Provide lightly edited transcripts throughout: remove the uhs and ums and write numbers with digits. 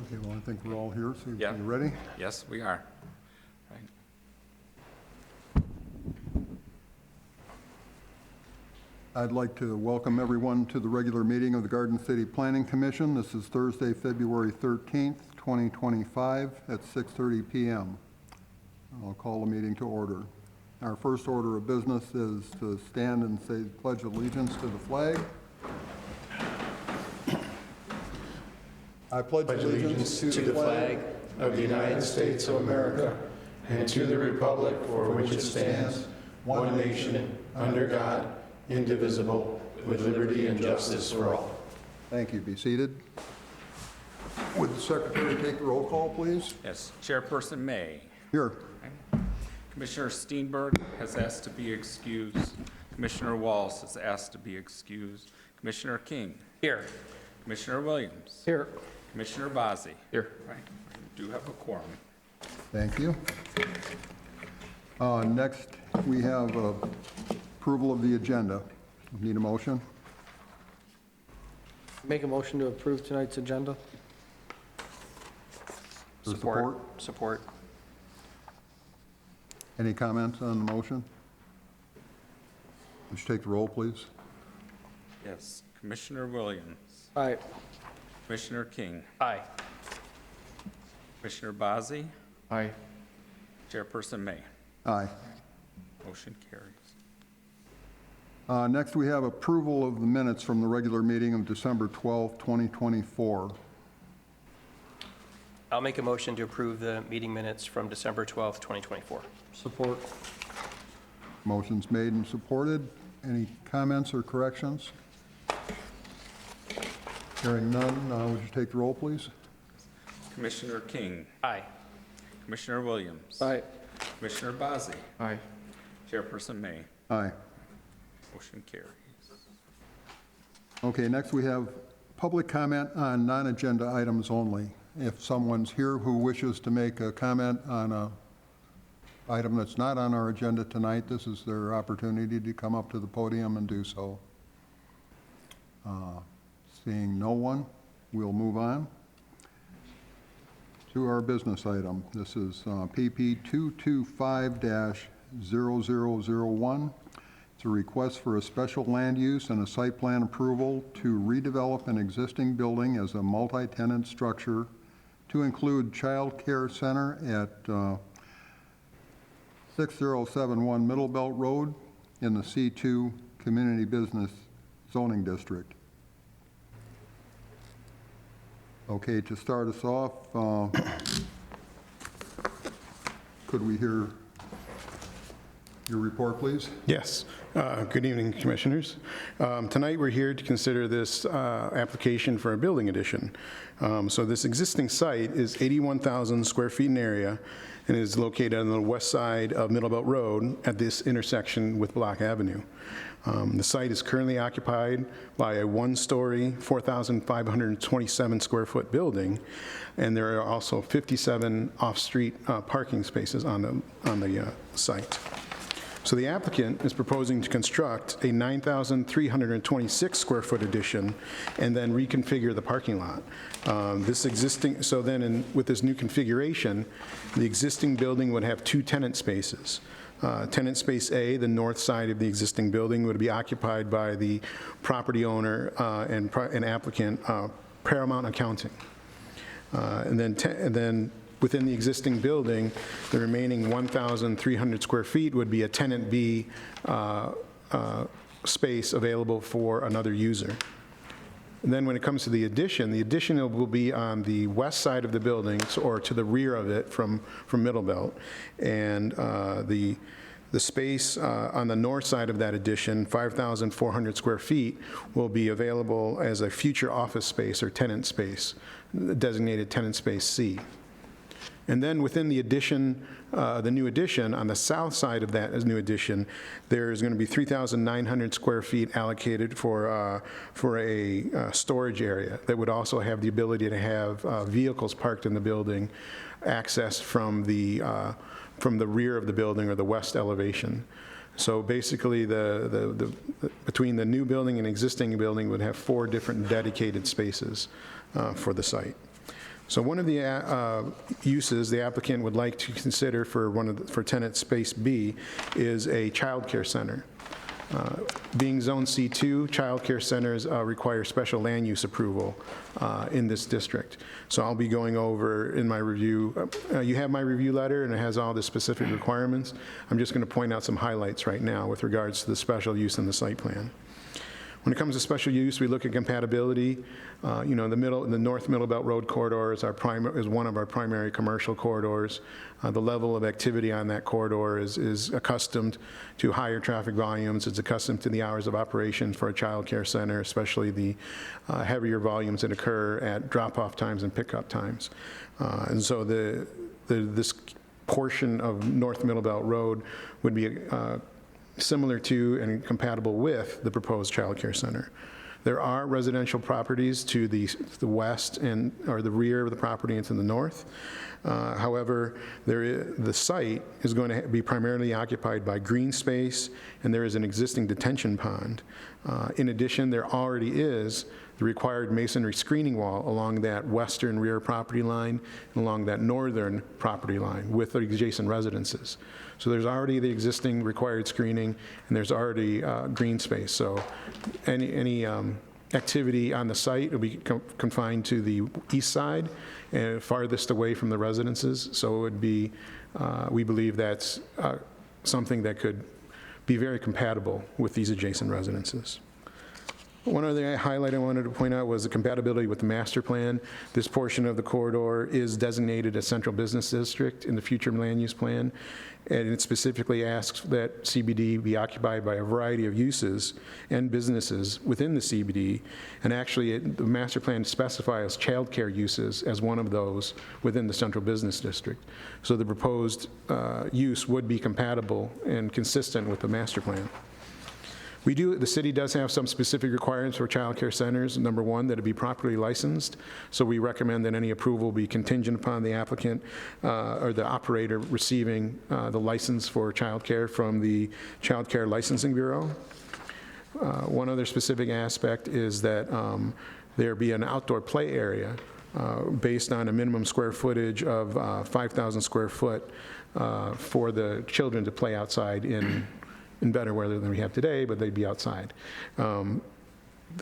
Okay, well, I think we're all here, so Yeah. you ready? Yes, we are. Right. I'd like to welcome everyone to the regular meeting of the Garden City Planning Commission. This is Thursday, February 13th, 2025 at 6:30 PM. I'll call the meeting to order. Our first order of business is to stand and say pledge allegiance to the flag. I pledge allegiance to the flag of the United States of America and to the republic for which it stands, one nation, under God, indivisible, with liberty and justice for all. Thank you. Be seated. Would the secretary take the roll call, please? Yes, Chairperson May. Here. Commissioner Steenberg has asked to be excused. Commissioner Walls has asked to be excused. Commissioner King. Here. Commissioner Williams. Here. Commissioner Bazey. Here. Right. We do have a quorum. Thank you. Next, we have approval of the agenda. Need a motion? Make a motion to approve tonight's agenda. For Support. Any comments on the motion? Would you take the roll, please? Yes, Commissioner Williams. Aye. Commissioner King. Aye. Commissioner Bazey. Aye. Chairperson May. Aye. Motion carries. Next, we have approval of the minutes from the regular meeting of December 12th, 2024. I'll make a motion to approve the meeting minutes from December 12th, 2024. Support. Motion's made and supported. Any comments or corrections? Hearing none, would you take the roll, please? Commissioner King. Aye. Commissioner Williams. Aye. Commissioner Bazey. Aye. Chairperson May. Aye. Motion carries. Okay, next we have public comment on non-agenda items only. If someone's here who wishes to make a comment on a item that's not on our agenda tonight, this is their opportunity to come up to the podium and do so. Seeing no one, we'll move on to our business item. This is PP 225-0001. It's a request for a special land use and a site plan approval to redevelop an existing building as a multi-tenant structure to include child care center at 6071 Middle Belt Road in the C2 Community Business Zoning District. Okay, to start us off, could we hear your report, please? Yes. Good evening, Commissioners. Tonight, we're here to consider this application for a building addition. So this existing site is 81,000 square feet in area and is located on the west side of Middle Belt Road at this intersection with Block Avenue. The site is currently occupied by a one-story, 4,527 square foot building, and there are also 57 off-street parking spaces on the site. So the applicant is proposing to construct a 9,326 square foot addition and then reconfigure the parking lot. With this new configuration, the existing building would have two tenant spaces. Tenant space A, the north side of the existing building, would be occupied by the property owner and applicant, Paramount Accounting. And then within the existing building, the remaining 1,300 square feet would be a tenant B space available for another user. And then when it comes to the addition will be on the west side of the building, or to the rear of it from Middle Belt. And the space on the north side of that addition, 5,400 square feet, will be available as a future office space or tenant space, designated tenant space C. And then within the addition, the new addition, on the south side of that new addition, there's going to be 3,900 square feet allocated for a storage area that would also have the ability to have vehicles parked in the building accessed from the rear of the building or the west elevation. So basically, between the new building and existing building would have 4 different dedicated spaces for the site. So one of the uses the applicant would like to consider for tenant space B is a childcare center. Being Zone C2, childcare centers require special land use approval in this district. So I'll be going over in my review, you have my review letter, and it has all the specific requirements. I'm just going to point out some highlights right now with regards to the special use in the site plan. When it comes to special use, we look at compatibility. The North Middle Belt Road corridor is one of our primary commercial corridors. The level of activity on that corridor is accustomed to higher traffic volumes. It's accustomed to the hours of operation for a child care center, especially the heavier volumes that occur at drop-off times and pickup times. And so this portion of North Middle Belt Road would be similar to and compatible with the proposed child care center. There are residential properties to the west or the rear of the property and to the north. However, the site is going to be primarily occupied by green space, and there is an existing detention pond. In addition, there already is the required masonry screening wall along that western rear property line and along that northern property line with the adjacent residences. So there's already the existing required screening, and there's already green space. So any activity on the site will be confined to the east side and farthest away from the residences. So it would be, we believe that's something that could be very compatible with these adjacent residences. One other highlight I wanted to point out was the compatibility with the master plan. This portion of the corridor is designated as central business district in the future land use plan, and it specifically asks that CBD be occupied by a variety of uses and businesses within the CBD, and actually the master plan specifies childcare uses as one of those within the central business district. So the proposed use would be compatible and consistent with the master plan. The city does have some specific requirements for child care centers. Number one, that it be properly licensed. So we recommend that any approval be contingent upon the applicant or the operator receiving the license for child care from the Child Care Licensing Bureau. One other specific aspect is that there be an outdoor play area based on a minimum square footage of 5,000 square foot for the children to play outside in better weather than we have today, but they'd be outside. The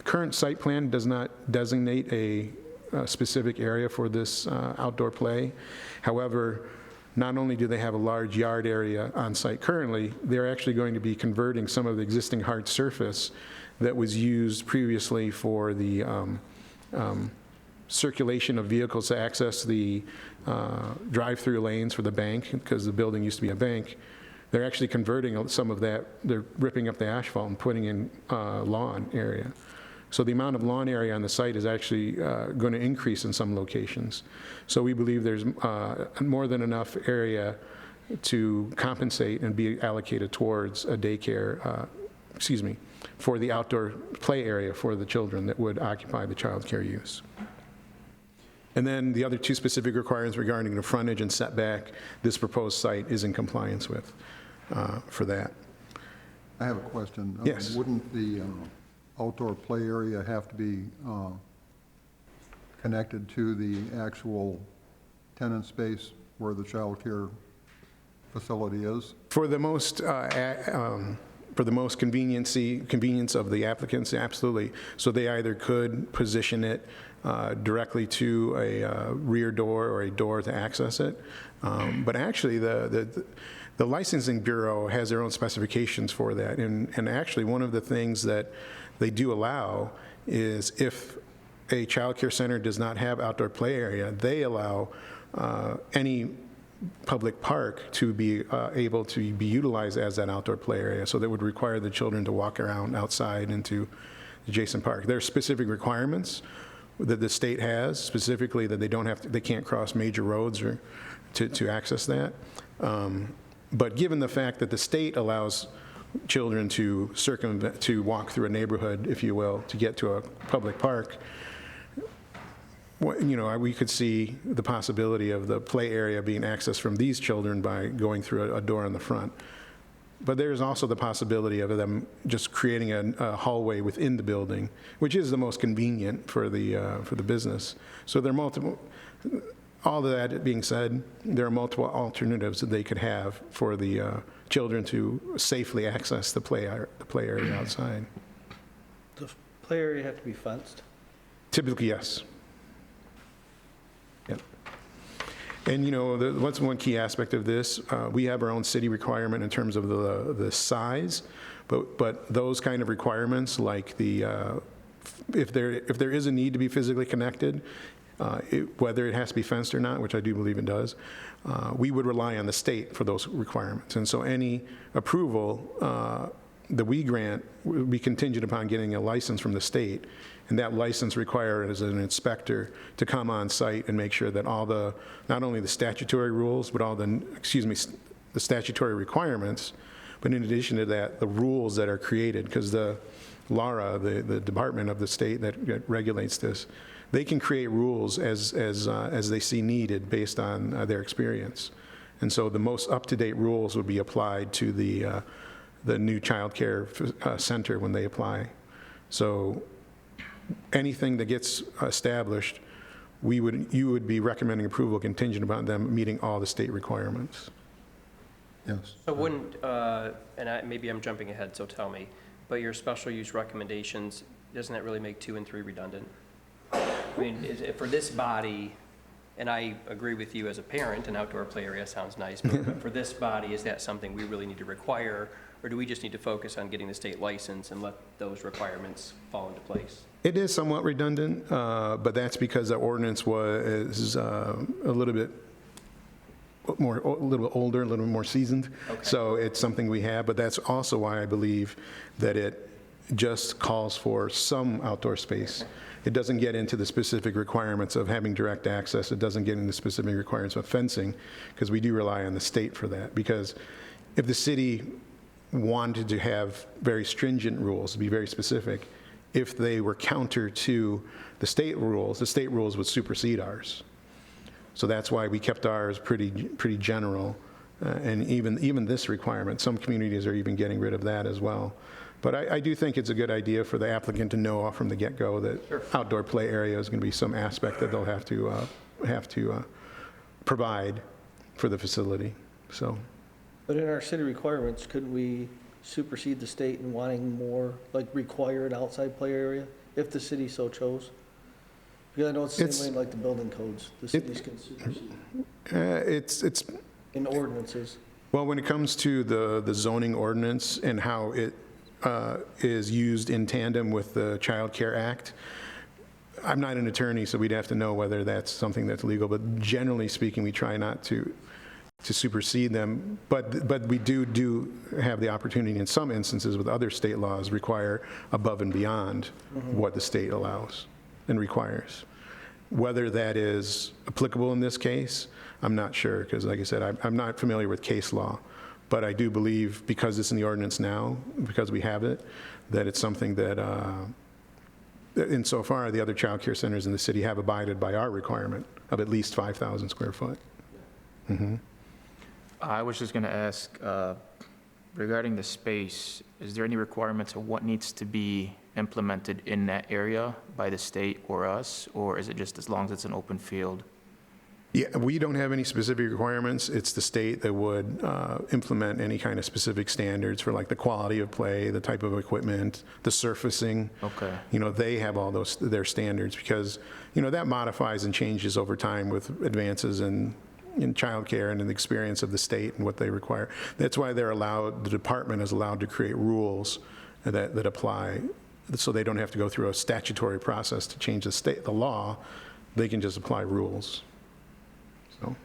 current site plan does not designate a specific area for this outdoor play. However, not only do they have a large yard area on site currently, they're actually going to be converting some of the existing hard surface that was used previously for the circulation of vehicles to access the drive-through lanes for the bank, because the building used to be a bank. They're actually converting some of that. They're ripping up the asphalt and putting in lawn area. So the amount of lawn area on the site is actually going to increase in some locations. So we believe there's more than enough area to compensate and be allocated towards a daycare, for the outdoor play area for the children that would occupy the child care use. And then the other two specific requirements regarding the frontage and setback, this proposed site is in compliance with for that. I have a question. Yes. Wouldn't the outdoor play area have to be connected to the actual tenant space where the child care facility is? For the most convenience of the applicants, absolutely. So they either could position it directly to a rear door or a door to access it. But actually, the licensing bureau has their own specifications for that. And actually, one of the things that they do allow is if a child care center does not have outdoor play area, they allow any public park to be able to be utilized as that outdoor play area. So that would require the children to walk around outside into the adjacent park. There are specific requirements that the state has, specifically that they can't cross major roads or to access that. But given the fact that the state allows children to walk through a neighborhood, if you will, to get to a public park, we could see the possibility of the play area being accessed from these children by going through a door on the front. But there's also the possibility of them just creating a hallway within the building, which is the most convenient for the business. So there are multiple, all of that being said, there are multiple alternatives that they could have for the children to safely access the play area outside. Does play area have to be fenced? Typically, yes. Yep. And, you know, what's one key aspect of this? We have our own city requirement in terms of the size, but those kind of requirements, like if there is a need to be physically connected, whether it has to be fenced or not, which I do believe it does, we would rely on the state for those requirements. And so any approval that we grant would be contingent upon getting a license from the state, and that license requires an inspector to come on site and make sure that all the, not only the statutory rules, but all the, the statutory requirements, but in addition to that, the rules that are created, because the LARA, the department of the state that regulates this, they can create rules as they see needed based on their experience. And so the most up-to-date rules would be applied to the new child care center when they apply. So anything that gets established, you would be recommending approval contingent upon them meeting all the state requirements. Yes. So wouldn't, maybe I'm jumping ahead, so tell me, but your special use recommendations, doesn't that really make 2 and 3 redundant? I mean, for this body, and I agree with you as a parent, an outdoor play area sounds nice, but for this body, is that something we really need to require, or do we just need to focus on getting the state license and let those requirements fall into place? It is somewhat redundant, but that's because the ordinance was a little bit more, a little bit older, a little bit more seasoned. Okay. So it's something we have, but that's also why I believe that it just calls for some outdoor space. It doesn't get into the specific requirements of having direct access. It doesn't get into specific requirements of fencing, because we do rely on the state for that. Because if the city wanted to have very stringent rules, to be very specific, if they were counter to the state rules would supersede ours. So that's why we kept ours pretty general. And even this requirement, some communities are even getting rid of that as well. But I do think it's a good idea for the applicant to know from the get-go that outdoor play area is going to be some aspect that they'll have to provide for the facility. So, But in our city requirements, couldn't we supersede the state in wanting more, like required outside play area, if the city so chose? Because I know it's the same way like the building codes, the cities can supersede it's in ordinances. well, when it comes to the zoning ordinance and how it is used in tandem with the Child Care Act, I'm not an attorney, so we'd have to know whether that's something that's legal, but generally speaking, we try not to supersede them, but we do have the opportunity in some instances with other state laws require above and beyond what the state allows and requires. Whether that is applicable in this case, I'm not sure, because like I said, I'm not familiar with case law, but I do believe, because it's in the ordinance now, because we have it, that it's something that, insofar, the other child care centers in the city have abided by our requirement of at least 5,000 square foot. Mm-hmm. I was just going to ask, regarding the space, is there any requirements of what needs to be implemented in that area by the state or us, or is it just as long as it's an open field? Yeah, we don't have any specific requirements. It's the state that would implement any kind of specific standards for like the quality of play, the type of equipment, the surfacing. Okay. You know, they have all those, their standards, because, you know, that modifies and changes over time with advances in childcare and in the experience of the state and what they require. That's why they're allowed, the department is allowed to create rules that apply, so they don't have to go through a statutory process to change the law. They can just apply rules. So.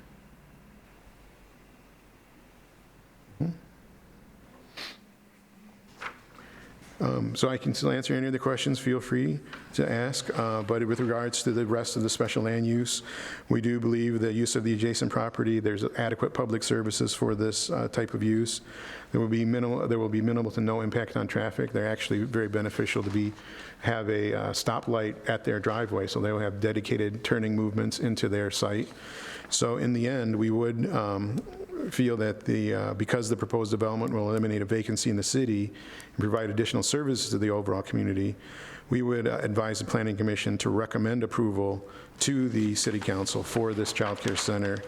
So I can still answer any other questions, feel free to ask. But with regards to the rest of the special land use, we do believe the use of the adjacent property, there's adequate public services for this type of use. There will be minimal to no impact on traffic. They're actually very beneficial to have a stoplight at their driveway, so they will have dedicated turning movements into their site. So in the end, we would feel that because the proposed development will eliminate a vacancy in the city and provide additional services to the overall community, we would advise the Planning Commission to recommend approval to the City Council for this child care center,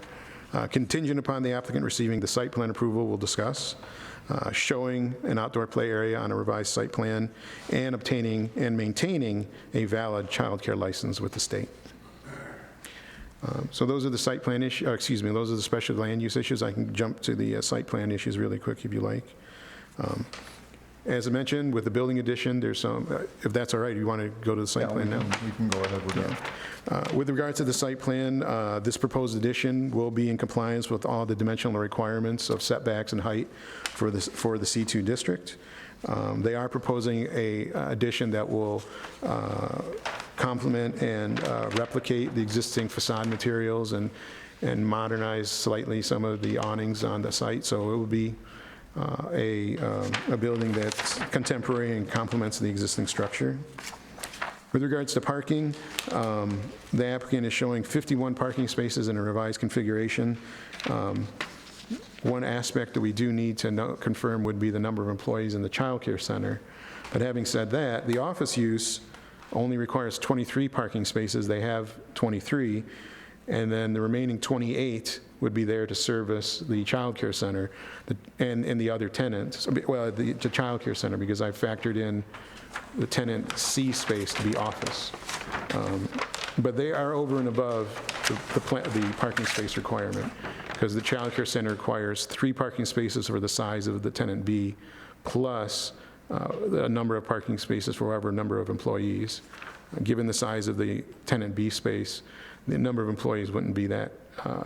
contingent upon the applicant receiving the site plan approval we'll discuss, showing an outdoor play area on a revised site plan, and obtaining and maintaining a valid child care license with the state. So those are the site plan issues, those are the special land use issues. I can jump to the site plan issues really quick if you like. As I mentioned, with the building addition, there's some, if that's all right, you want to go to the site plan now? We can go ahead with that. With regards to the site plan, this proposed addition will be in compliance with all the dimensional requirements of setbacks and height for the C2 district. They are proposing a addition that will complement and replicate the existing facade materials and modernize slightly some of the awnings on the site. So it will be a building that's contemporary and complements the existing structure. With regards to parking, the applicant is showing 51 parking spaces in a revised configuration. One aspect that we do need to confirm would be the number of employees in the child care center. But having said that, the office use only requires 23 parking spaces. They have 23. And then the remaining 28 would be there to service the child care center and the other tenants. Well, the child care center, because I've factored in the tenant C space to be office. But they are over and above the parking space requirement, because the child care center requires 3 parking spaces for the size of the tenant B, plus a number of parking spaces for whatever number of employees. Given the size of the tenant B space, the number of employees wouldn't be that,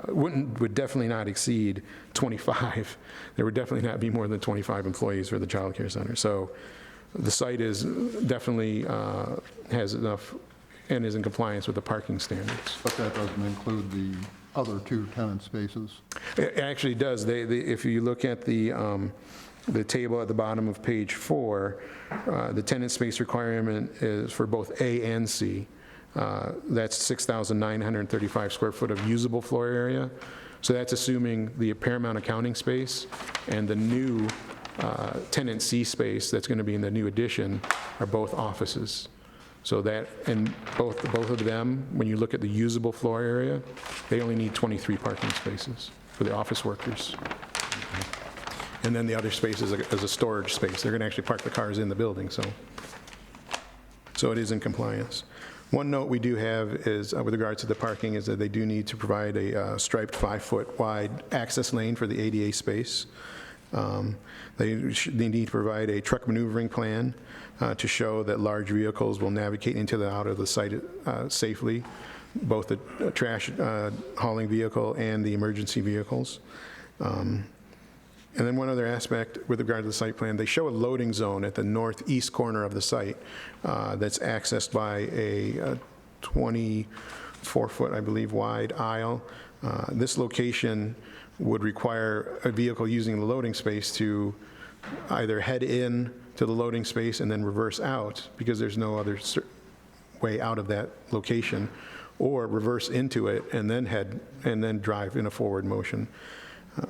would definitely not exceed 25. There would definitely not be more than 25 employees for the child care center. So the site is definitely has enough and is in compliance with the parking standards. But that doesn't include the other 2 tenant spaces. It actually does. If you look at the table at the bottom of page 4, the tenant space requirement is for both A and C. That's 6,935 square foot of usable floor area. So that's assuming the Paramount accounting space and the new tenant C space that's going to be in the new addition are both offices. So that, and both of them, when you look at the usable floor area, they only need 23 parking spaces for the office workers. And then the other space is a storage space. They're going to actually park the cars in the building, so it is in compliance. One note we do have is, with regards to the parking, is that they do need to provide a striped 5-foot wide access lane for the ADA space. They need to provide a truck maneuvering plan to show that large vehicles will navigate into the out of the site safely, both the trash hauling vehicle and the emergency vehicles. And then one other aspect with regard to the site plan, they show a loading zone at the northeast corner of the site that's accessed by a 24-foot, I believe, wide aisle. This location would require a vehicle using the loading space to either head in to the loading space and then reverse out, because there's no other way out of that location, or reverse into it and then drive in a forward motion.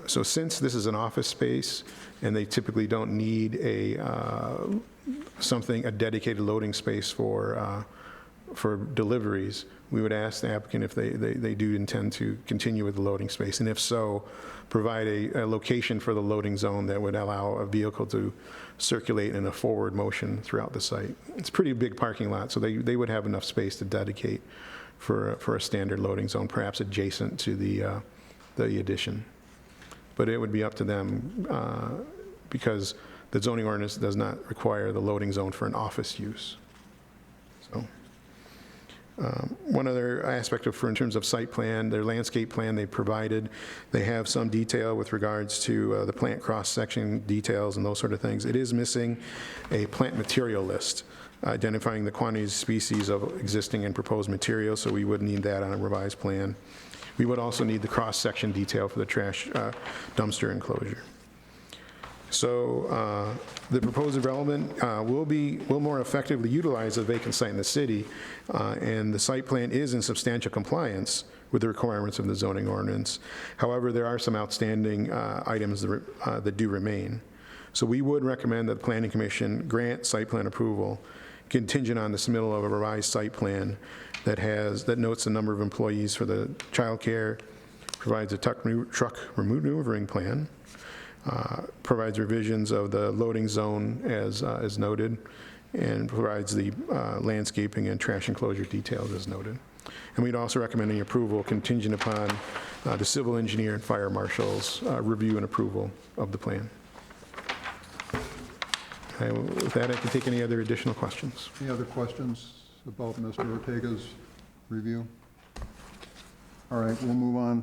So since this is an office space and they typically don't need a dedicated loading space for deliveries, we would ask the applicant if they do intend to continue with the loading space, and if so, provide a location for the loading zone that would allow a vehicle to circulate in a forward motion throughout the site. It's a pretty big parking lot, so they would have enough space to dedicate for a standard loading zone, perhaps adjacent to the addition. But it would be up to them because the zoning ordinance does not require the loading zone for an office use. So, one other aspect in terms of site plan, their landscape plan they provided, they have some detail with regards to the plant cross-section details and those sort of things. It is missing a plant material list identifying the quantities, species of existing and proposed materials, so we would need that on a revised plan. We would also need the cross-section detail for the trash dumpster enclosure. So the proposed development will more effectively utilize a vacant site in the city, and the site plan is in substantial compliance with the requirements of the zoning ordinance. However, there are some outstanding items that do remain. So we would recommend that the Planning Commission grant site plan approval contingent on the submittal of a revised site plan that notes the number of employees for the childcare, provides a truck maneuvering plan, provides revisions of the loading zone as noted, and provides the landscaping and trash enclosure details as noted. And we'd also recommend the approval contingent upon the civil engineer and fire marshal's review and approval of the plan. With that, I can take any other additional questions. Any other questions about Mr. Ortega's review? All right, we'll move on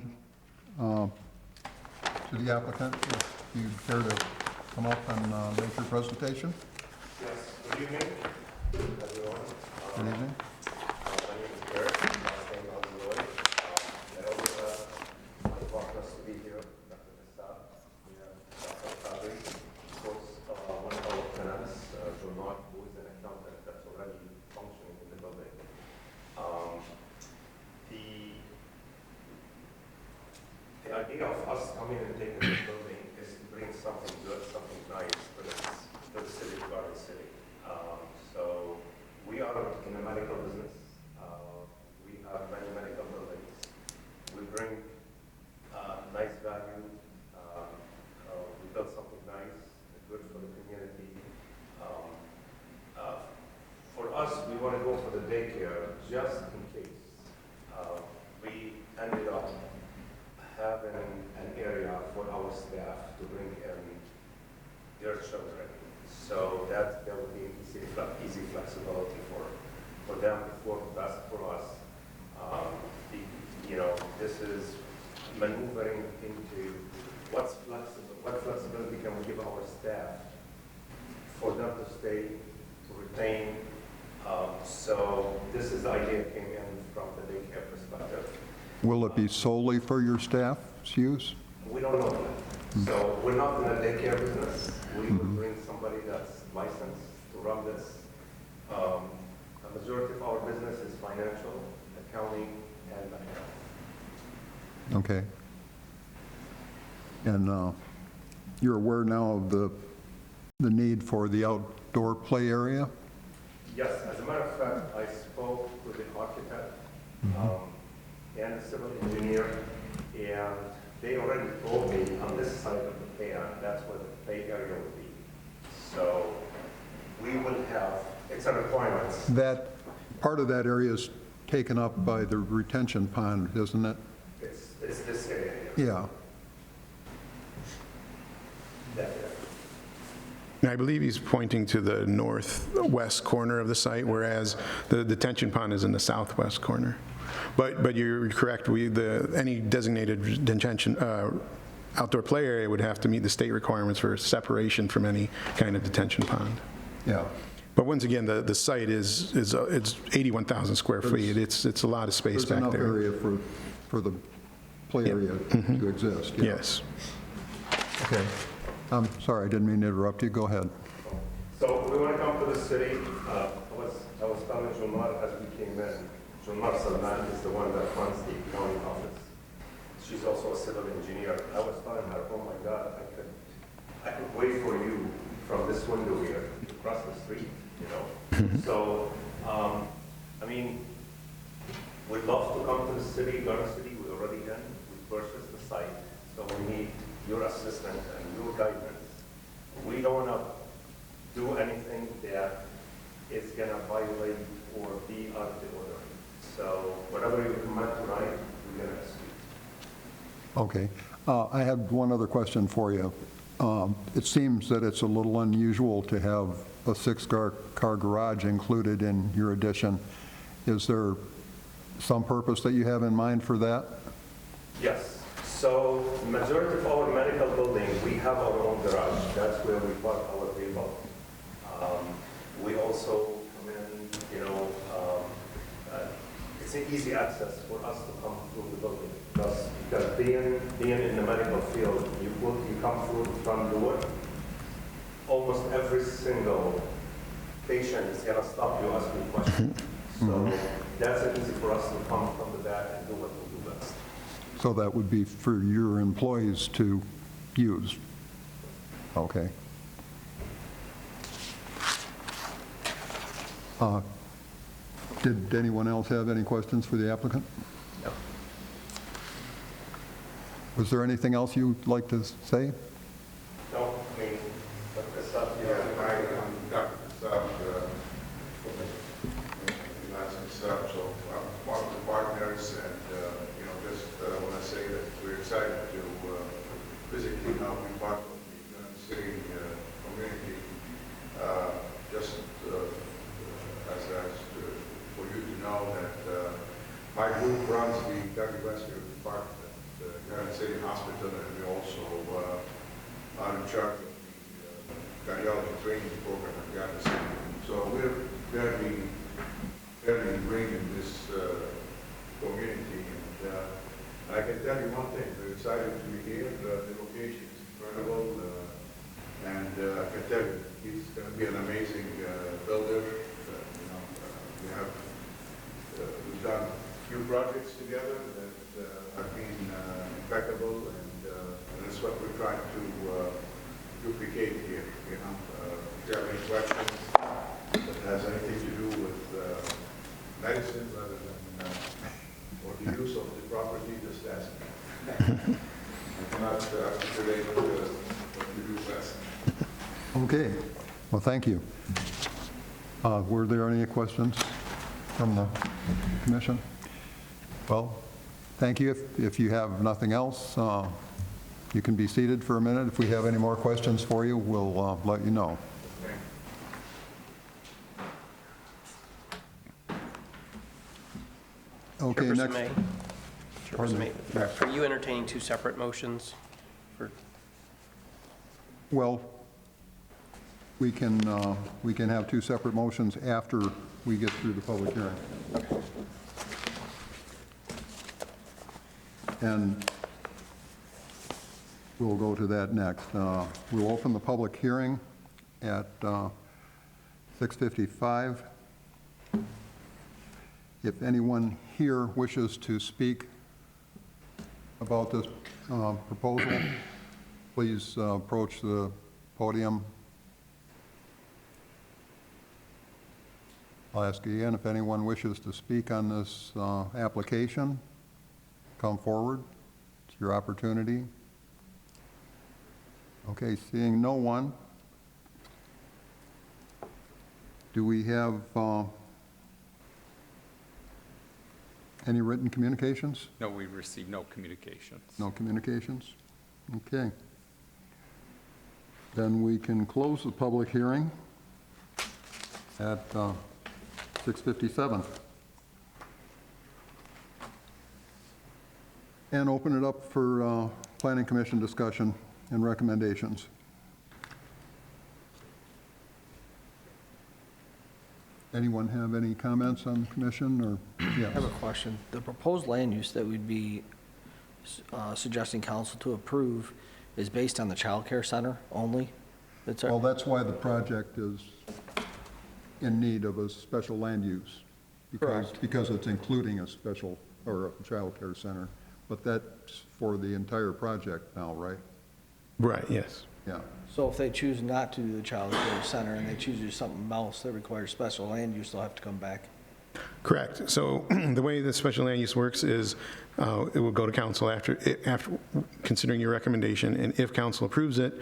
to the applicant. If you'd care to come up and make your presentation? Yes, good evening, everyone. Good evening. My name is Eric, last name is Lloyd. I also have partners to be here, Dr. Prasad, we have Dr. Fabry, of course, one of our tenants, Jean-Marc, who is an accountant that's already functioning in the building. The idea of us coming and taking this building is to bring something good, something nice for the city of Garden City. So we are in the medical business. We have many medical buildings. We bring nice value. We build something nice, good for the community. For us, we want to go for the daycare just in case. We ended up having an area for our staff to bring in their children. So that would be easy flexibility for them, for best for us. This is maneuvering into what flexibility can we give our staff for them to stay, to retain. So this is the idea came in from the daycare perspective. Will it be solely for your staff's use? We don't know that. So we're not in the daycare business. We would bring somebody that's licensed to run this. A majority of our business is financial, accounting, and finance. Okay. And you're aware now of the need for the outdoor play area? Yes, as a matter of fact, I spoke with the architect and the civil engineer, and they already told me on this side of the plan, that's where the play area would be. So we will have, it's a requirement. That, part of that area is taken up by the retention pond, isn't it? It's this area here. Yeah. That area. And I believe he's pointing to the northwest corner of the site, whereas the detention pond is in the southwest corner. But you're correct, any designated detention, outdoor play area would have to meet the state requirements for separation from any kind of detention pond. Yeah. But once again, the site it's 81,000 square feet. It's a lot of space There's back enough there. area for the play area to exist. Yeah. Yes. Okay. I'm sorry, I didn't mean to interrupt you. Go ahead. So we want to come to the city. I was telling Jean-Marc as we came in, Jean-Marc Salman is the one that runs the county office. She's also a civil engineer. I was telling her, oh my God, I could wait for you from this window here to cross the street, you know? So, we'd love to come to the city, Garden City, we're already in, we purchased the site, so we need your assistance and your guidance. We don't want to do anything that is going to violate or be out of the order. So whatever you recommend tonight, we're going to execute. Okay. I had one other question for you. It seems that it's a little unusual to have a 6-car garage included in your addition. Is there some purpose that you have in mind for that? Yes. So majority of our medical building, we have our own garage. That's where we park our vehicle. We also come in, it's an easy access for us to come through the building. Because being in the medical field, you come through the front door, almost every single patient is gonna stop you asking questions. So that's easy for us to come from the back and do what we do best. So that would be for your employees to use? Okay. Did anyone else have any questions for the applicant? No. Was there anything else you'd like to say? No, I mean, but the stuff, you Yeah, know, I, Dr. Saab, nice and stuff, so one of the partners, and, just want to say that we're excited to physically now be part of the city community. Just as for you to know that my group runs the cardiovascular department at the Garden City Hospital, and we also are in charge of the cardiology training program at Garden City. So we're very ingrained in this community, and I can tell you one thing, we're excited to be here. The location is incredible, and I can tell you, he's going to be an amazing builder. We've done a few projects together that have been impeccable, and that's what we're trying to duplicate here. If you have any questions that has anything to do with medicine rather than or the use of the property, just ask me. I cannot articulate what you do best. Okay, well, thank you. Were there any questions from the commission? Well, thank you. If you have nothing else, you can be seated for a minute. If we have any more questions for you, we'll let you know. Okay, Chairperson next. May? Pardon Chairperson me. May, are you entertaining two separate motions for, Well, we can have two separate motions after we get through the public hearing. And we'll go to that next. We'll open the public hearing at 6:55. If anyone here wishes to speak about this proposal, please approach the podium. I'll ask again, if anyone wishes to speak on this application, come forward. It's your opportunity. Okay, seeing no one, do we have any written communications? No, we received no communications. No communications? Okay. Then we can close the public hearing at 6:57. And open it up for Planning Commission discussion and recommendations. Anyone have any comments on the commission, or, I have a yes? question. The proposed land use that we'd be suggesting council to approve is based on the child care center only? That's Well, our, that's why the project is in need of a special land use. Because it's including a special, or a child care center. But that's for the entire project now, right? Right, yes. Yeah. so if they choose not to do the child care center and they choose to do something else that requires special land use, they'll have to come back? Correct. So the way the special land use works is it will go to council after considering your recommendation, and if council approves it,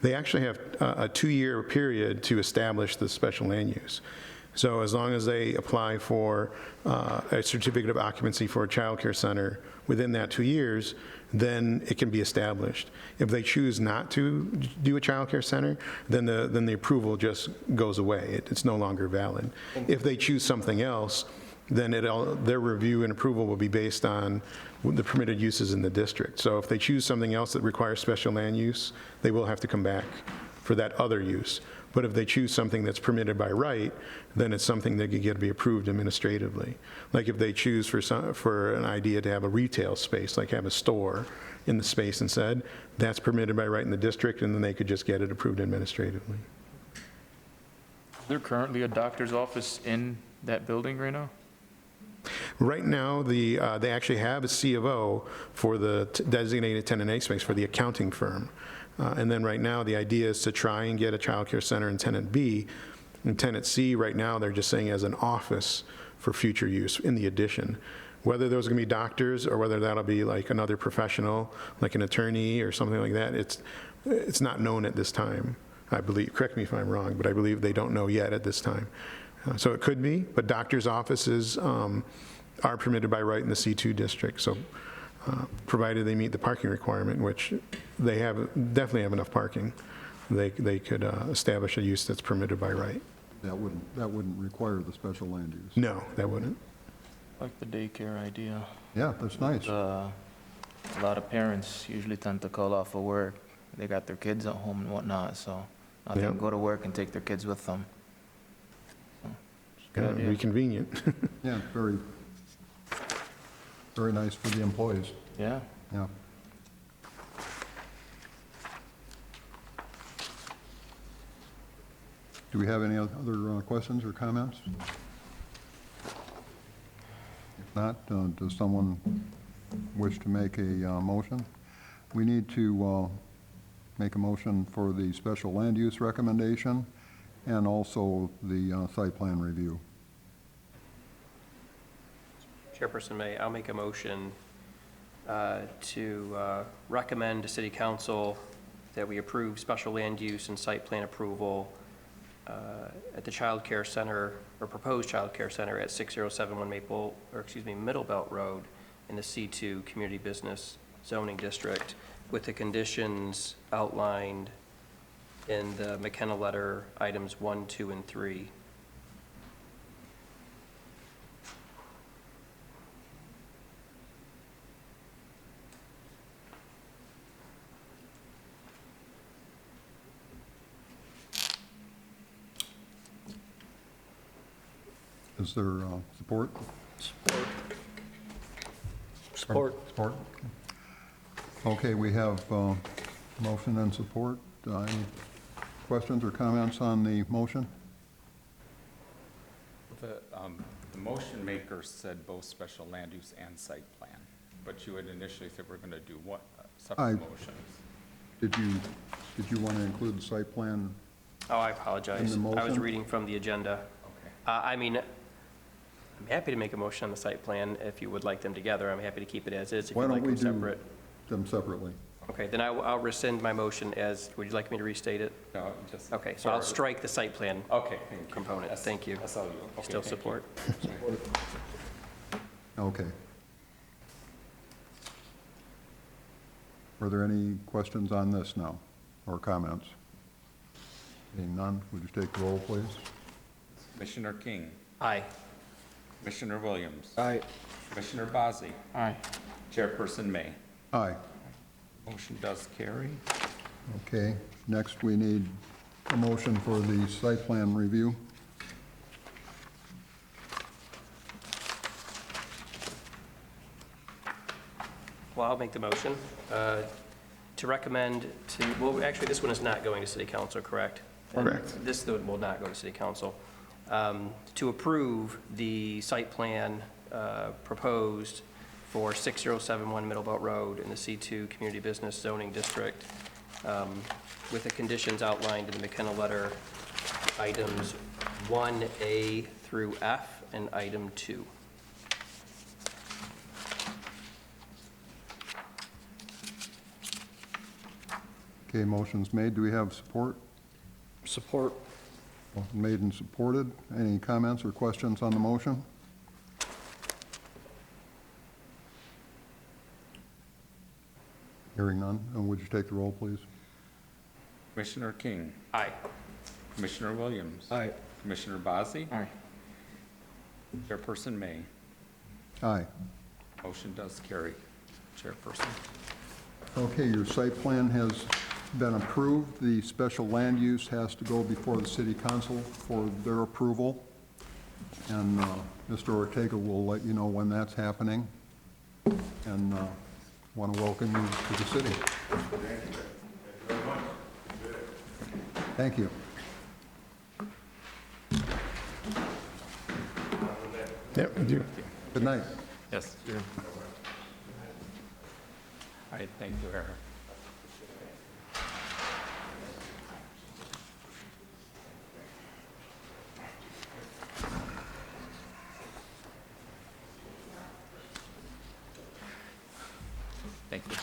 they actually have a 2-year period to establish the special land use. So as long as they apply for a certificate of occupancy for a child care center within that 2 years, then it can be established. If they choose not to do a child care center, then the approval just goes away. It's no longer valid. If they choose something else, then their review and approval will be based on the permitted uses in the district. So if they choose something else that requires special land use, they will have to come back for that other use. But if they choose something that's permitted by right, then it's something that could get to be approved administratively. Like if they choose for an idea to have a retail space, like have a store in the space and said, that's permitted by right in the district, and then they could just get it approved administratively. Is there currently a doctor's office in that building right now? Right now, they actually have a C of O for the designated tenant A space for the accounting firm. And then right now, the idea is to try and get a childcare center in tenant B. In tenant C, right now, they're just saying as an office for future use in the addition. Whether those are going to be doctors or whether that'll be like another professional, like an attorney or something like that, it's not known at this time, I believe. Correct me if I'm wrong, but I believe they don't know yet at this time. So it could be, but doctors' offices are permitted by right in the C2 district, so provided they meet the parking requirement, which they definitely have enough parking, they could establish a use that's permitted by right. That wouldn't require the special land use. No, that wouldn't. Like the daycare idea. Yeah, that's nice. A lot of parents usually tend to call off of work. They got their kids at home and whatnot, so they Yeah. can go to work and take their kids with them. Yeah, Good idea. be convenient. Yeah, very, very nice for the employees, Yeah. yeah. Do we have any other questions or comments? If not, does someone wish to make a motion? We need to make a motion for the special land use recommendation and also the site plan review. Chairperson May, I'll make a motion to recommend to City Council that we approve special land use and site plan approval at the Child Care Center, or proposed Child Care Center at 6071 Middle Belt Road in the C2 Community Business Zoning District, with the conditions outlined in the McKenna letter, items 1, 2, and 3. Is there support? Support. Support? Okay, we have motion and support. Any questions or comments on the motion? The motion maker said both special land use and site plan, but you had initially said we're going to do what, I- separate motions. Did you want to include the site plan? Oh, I apologize. In the I was motion? reading from the agenda. Okay. I mean, I'm happy to make a motion on the site plan if you would like them together. I'm happy to keep it as is if Why you'd don't like we them do separate. them separately? Okay, then I'll rescind my motion as, would you like me to restate it? No, just. Okay, so I'll strike the site plan Okay, thank you. component. That's- Thank you. That's all you. Okay, Still thank you. support? Okay. Were there any questions on this now, or comments? Seeing none, would you take the roll, please? Commissioner King, Aye. Commissioner Williams, Aye. Commissioner Bazey, Aye. Chairperson May. Aye. Motion does carry. Okay, next we need a motion for the site plan review. Well, I'll make the motion to recommend to, well, actually, this one is not going to city council, correct? Correct. This will not go to city council. To approve the site plan proposed for 6071 Middle Belt Road in the C2 Community Business Zoning District, with the conditions outlined in the McKenna letter, items 1A through F, and item 2. Okay, motion's made. Do we have support? Support. Motion made and supported. Any comments or questions on the motion? Hearing none, and would you take the roll, please? Commissioner King, Aye. Commissioner Williams. Aye. Commissioner Bazey, Aye. Chairperson May. Aye. Motion does carry. Chairperson. Okay, your site plan has been approved. The special land use has to go before the city council for their approval. And Mr. Ortega will let you know when that's happening. And Want to welcome you to the city. Thank you. Yep, I do. Good night. Yes. All right, thank you, Eric. Thank you.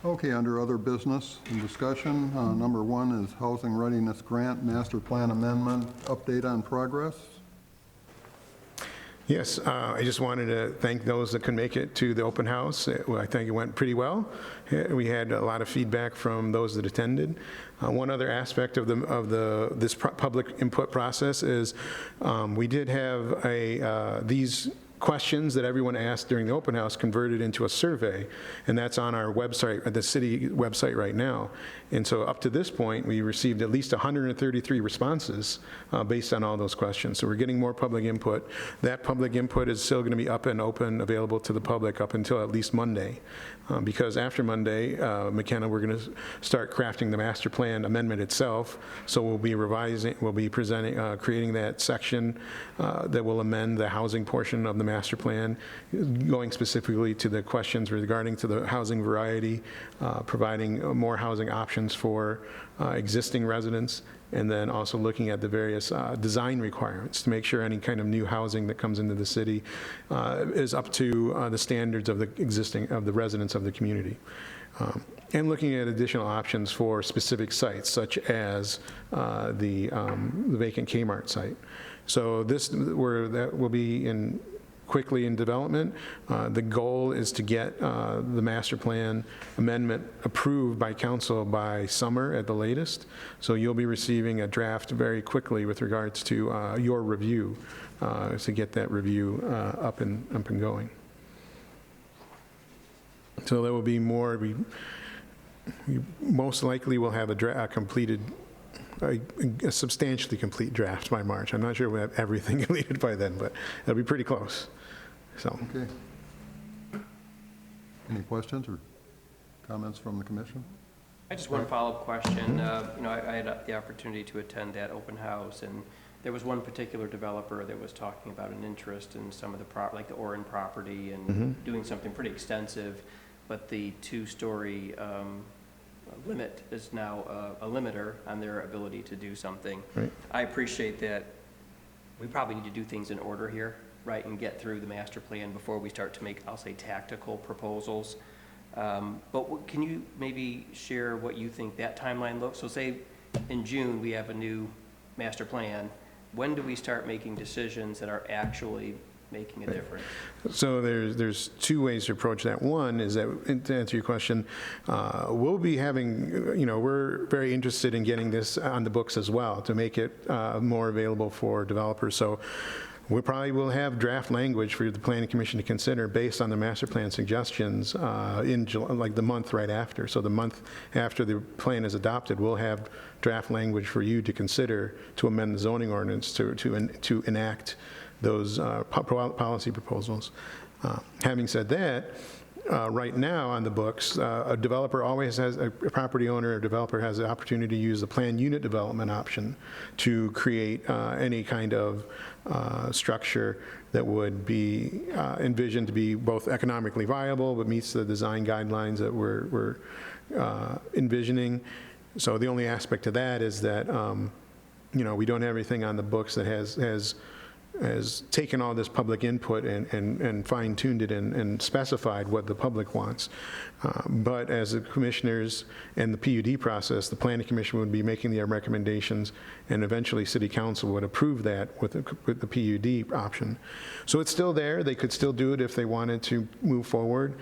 Okay, under other business and discussion, number one is Housing Readiness Grant Master Plan Amendment, update on progress. Yes, I just wanted to thank those that could make it to the open house. I think it went pretty well. We had a lot of feedback from those that attended. One other aspect of this public input process is we did have these questions that everyone asked during the open house converted into a survey, and that's on our website, the city website right now. And so up to this point, we received at least 133 responses based on all those questions. So we're getting more public input. That public input is still going to be up and open, available to the public up until at least Monday. Because after Monday, McKenna, we're going to start crafting the master plan amendment itself. So we'll be revising, we'll be presenting, creating that section that will amend the housing portion of the master plan, going specifically to the questions regarding to the housing variety, providing more housing options for existing residents, and then also looking at the various design requirements to make sure any kind of new housing that comes into the city is up to the standards of the residents of the community. And looking at additional options for specific sites, such as the vacant Kmart site. So that will be quickly in development. The goal is to get the master plan amendment approved by council by summer at the latest. So you'll be receiving a draft very quickly with regards to your review, to get that review up and going. So there will be more. We most likely will have a substantially complete draft by March. I'm not sure we'll have everything completed by then, but it'll be pretty close. So. Okay. Any questions or comments from the commission? I just one follow-up question. I had the opportunity to attend that open house, and there was one particular developer that was talking about an interest in some of the like the Oren property and doing something pretty extensive, but the two-story limit is now a limiter on their ability to do something. Right. I appreciate that we probably need to do things in order here, right, and get through the master plan before we start to make, I'll say, tactical proposals. But can you maybe share what you think that timeline looks? So say in June, we have a new master plan. When do we start making decisions that are actually making a difference? So there's two ways to approach that. One is that, to answer your question, we'll be having, we're very interested in getting this on the books as well to make it more available for developers. So we probably will have draft language for the Planning Commission to consider based on the master plan suggestions in July, like the month right after. So the month after the plan is adopted, we'll have draft language for you to consider to amend the zoning ordinance to enact those policy proposals. Having said that, right now on the books, a developer always has, a property owner or developer has the opportunity to use the planned unit development option to create any kind of structure that would be envisioned to be both economically viable but meets the design guidelines that we're envisioning. So the only aspect of that is that, we don't have everything on the books that has taken all this public input and fine-tuned it and specified what the public wants. But as the commissioners and the PUD process, the Planning Commission would be making their recommendations, and eventually City Council would approve that with the PUD option. So it's still there. They could still do it if they wanted to move forward.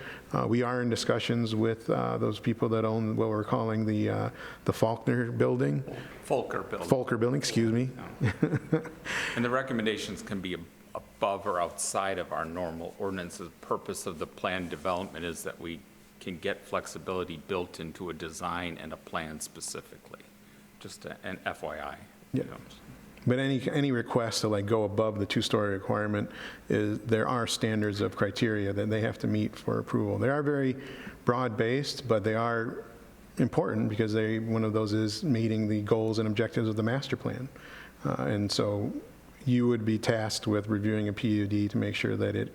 We are in discussions with those people that own what we're calling the Faulkner building. Volker building, excuse me. And the recommendations can be above or outside of our normal ordinances. The purpose of the plan development is that we can get flexibility built into a design and a plan specifically. Just an FYI. Yeah. But any request to like go above the two-story requirement there are standards of criteria that they have to meet for approval. They are very broad-based, but they are important because one of those is meeting the goals and objectives of the master plan. And so you would be tasked with reviewing a PUD to make sure that it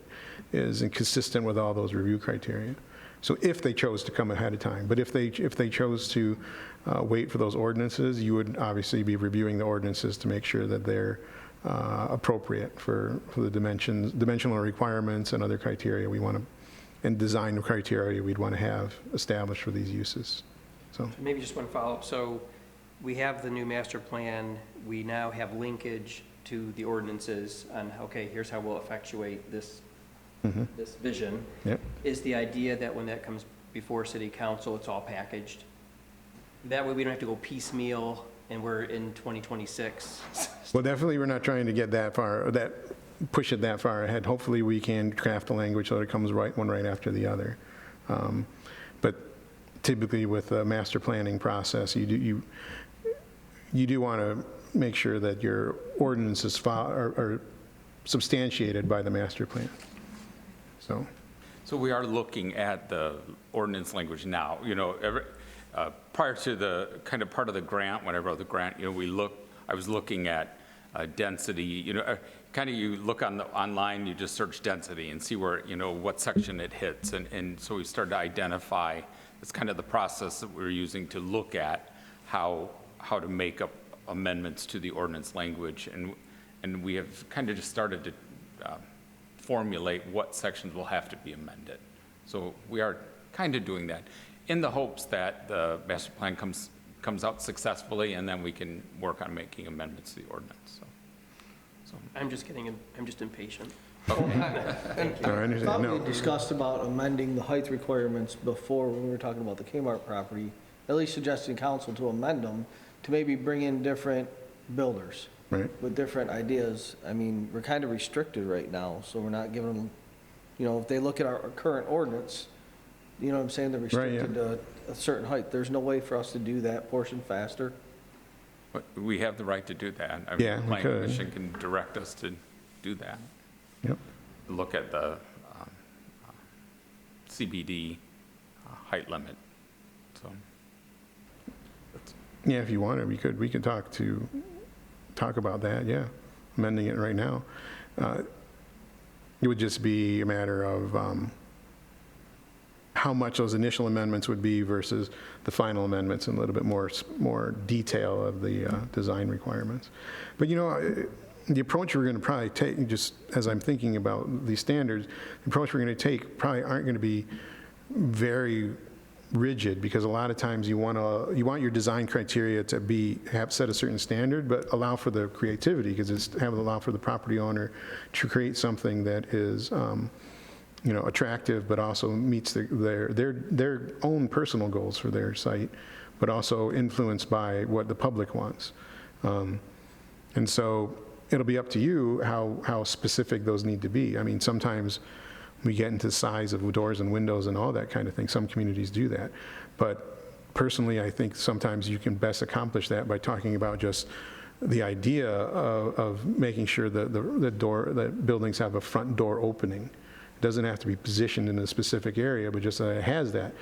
is consistent with all those review criteria. So if they chose to come ahead of time, but if they chose to wait for those ordinances, you would obviously be reviewing the ordinances to make sure that they're appropriate for the dimensional requirements and other criteria we want to, and design criteria we'd want to have established for these uses. So Maybe just one follow-up. So we have the new master plan. We now have linkage to the ordinances on, okay, here's how we'll effectuate this vision. Yep. Is the idea that when that comes before city council, it's all packaged? That way we don't have to go piecemeal and we're in 2026. Well, definitely, we're not trying to get that far, push it that far ahead. Hopefully, we can craft the language so it comes one right after the other. But typically, with the master planning process, you do want to make sure that your ordinances are substantiated by the master plan. So we are looking at the ordinance language now. Prior to the kind of part of the grant, when I wrote the grant, I was looking at density. Kind of you look online, you just search density and see where, what section it hits. And so we started to identify, it's kind of the process that we're using to look at how to make up amendments to the ordinance language. And we have kind of just started to formulate what sections will have to be amended. So we are kind of doing that in the hopes that the master plan comes out successfully, and then we can work on making amendments to the ordinance. So I'm just impatient. I I understand. thought No. we discussed about amending the height requirements before when we were talking about the Kmart property, at least suggesting council to amend them to maybe bring in different builders. Right. With different ideas. I mean, we're kind of restricted right now, so we're not giving them, if they look at our current ordinance, you know what I'm saying, they're Right, yeah. restricted to a certain height. There's no way for us to do that portion faster. but we have the right to do that. I mean, Yeah, the we planning could. commission can direct us to do that. Yep. Look at the CBD height limit. So Yeah, if you wanted, we could talk about that, yeah, amending it right now. It would just be a matter of how much those initial amendments would be versus the final amendments and a little bit more detail of the design requirements. But the approach we're going to probably take, just as I'm thinking about these standards, the approach we're going to take probably aren't going to be very rigid, because a lot of times you want your design criteria to have set a certain standard, but allow for the creativity, because it's allow for the property owner to create something that is attractive, but also meets their own personal goals for their site, but also influenced by what the public wants. And so it'll be up to you how specific those need to be. I mean, sometimes we get into the size of doors and windows and all that kind of thing. Some communities do that. But personally, I think sometimes you can best accomplish that by talking about just the idea of making sure that that buildings have a front door opening. It doesn't have to be positioned in a specific area, but just that it has that.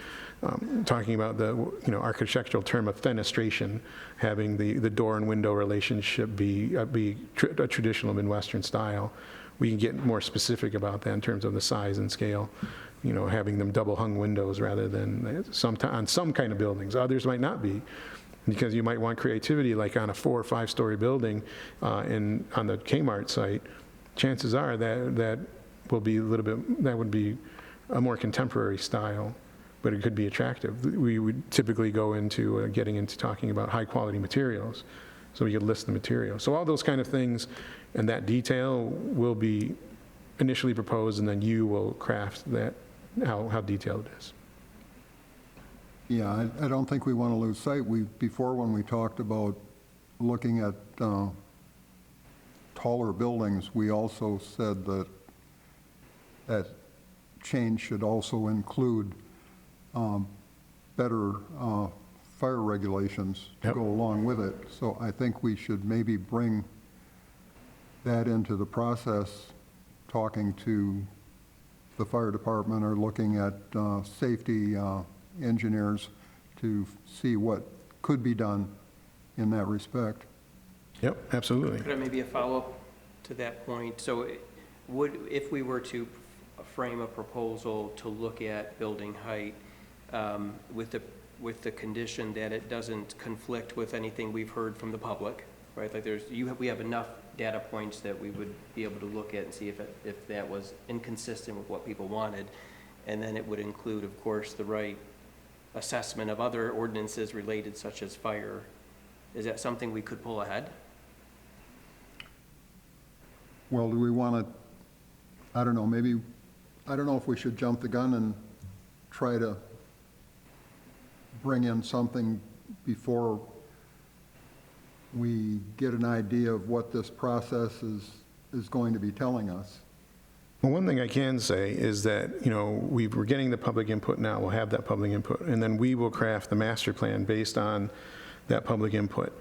Talking about the architectural term of fenestration, having the door and window relationship be a traditional Midwestern style. We can get more specific about that in terms of the size and scale, having them double hung windows rather than on some kind of buildings. Others might not be, because you might want creativity, like on a 4 or 5 story building on the Kmart site. Chances are that would be a more contemporary style, but it could be attractive. We would typically go into getting into talking about high quality materials, so we could list the materials. So all those kind of things and that detail will be initially proposed, and then you will craft that, how detailed it is. Yeah, I don't think we want to lose sight. Before, when we talked about looking at taller buildings, we also said that change should also include better fire regulations to Yep. go along with it. So I think we should maybe bring that into the process, talking to the fire department or looking at safety engineers to see what could be done in that respect. Yep, absolutely. Could I maybe a follow-up to that point? So if we were to frame a proposal to look at building height with the condition that it doesn't conflict with anything we've heard from the public, right? Like we have enough data points that we would be able to look at and see if that was inconsistent with what people wanted. And then it would include, of course, the right assessment of other ordinances related, such as fire. Is that something we could pull ahead? Well, do we want to, I don't know, maybe, I don't know if we should jump the gun and try to bring in something before we get an idea of what this process is going to be telling us. Well, one thing I can say is that, you know, we're getting the public input now, we'll have that public input, and then we will craft the master plan based on that public input.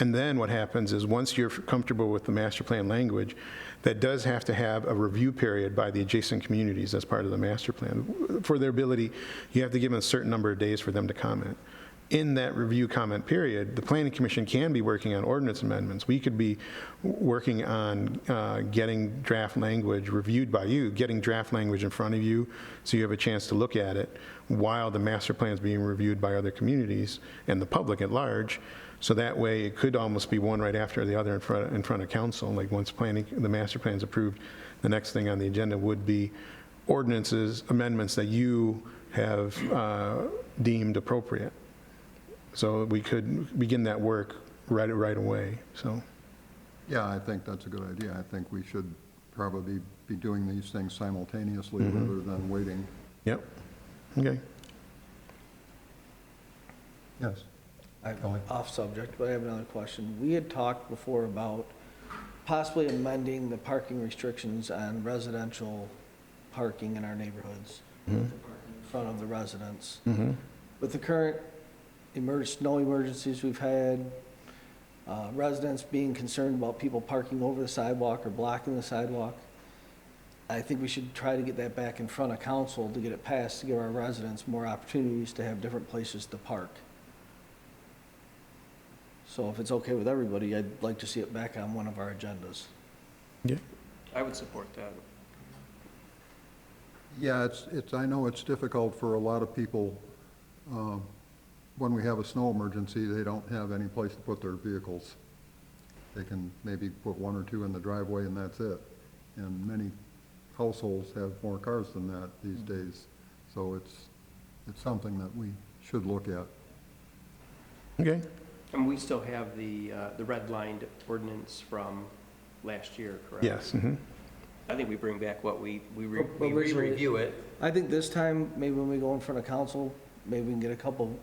And then what happens is, once you're comfortable with the master plan language, that does have to have a review period by the adjacent communities as part of the master plan. For their ability, you have to give them a certain number of days for them to comment. In that review comment period, the planning commission can be working on ordinance amendments. We could be working on getting draft language reviewed by you, getting draft language in front of you so you have a chance to look at it while the master plan is being reviewed by other communities and the public at large. So that way, it could almost be one right after the other in front of council. Like, once the master plan is approved, the next thing on the agenda would be ordinances, amendments that you have deemed appropriate. So we could begin that work right away, so. Yeah, I think that's a good idea. I think we should probably be doing these things simultaneously rather than waiting. Yep, okay. Yes. I'm off subject, but I have another question. We had talked before about possibly amending the parking restrictions on residential parking in our neighborhoods, in front of the residents. With the current snow emergencies we've had, residents being concerned about people parking over the sidewalk or blocking the sidewalk, I think we should try to get that back in front of council to get it passed, to give our residents more opportunities to have different places to park. So if it's okay with everybody, I'd like to see it back on one of our agendas. Yeah. I would support that. Yeah, I know it's difficult for a lot of people. When we have a snow emergency, they don't have any place to put their vehicles. They can maybe put one or two in the driveway and that's it. And many households have more cars than that these days. So it's something that we should look at. Okay. And we still have the red-lined ordinance from last year, correct? Yes. I think we bring back what we But re-review originally- it. I think this time, maybe when we go in front of council, maybe we can get a couple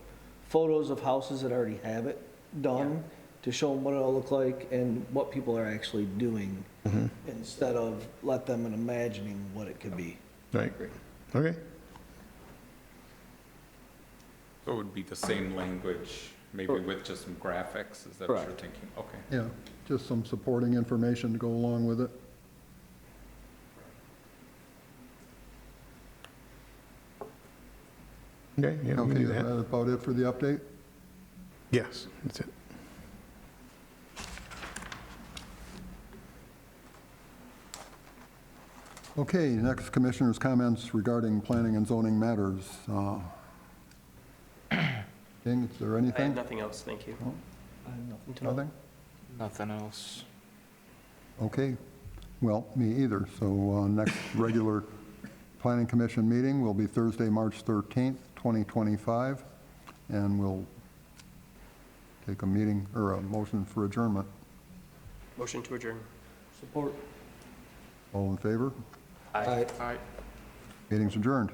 photos of houses that already have it done to show them what it'll look like and what people are actually doing, instead of let them in imagining what it could be. Right. Okay. So it would be the same language, maybe with just some graphics, is that what you're Correct. thinking? Okay. Yeah, just some supporting information to go along with it. Okay, yeah, we can Okay, do is that. that about it for the update? Yes, that's it. Okay, next, commissioners' comments regarding planning and zoning matters. King, is there I have anything? nothing else, thank you. I have nothing to know. Nothing? Nothing else. Okay, well, me either. So next regular planning commission meeting will be Thursday, March 13th, 2025, and we'll take a meeting, or a motion for adjournment. Motion to adjourn. Support. All in favor? Aye. All right. Meeting's adjourned.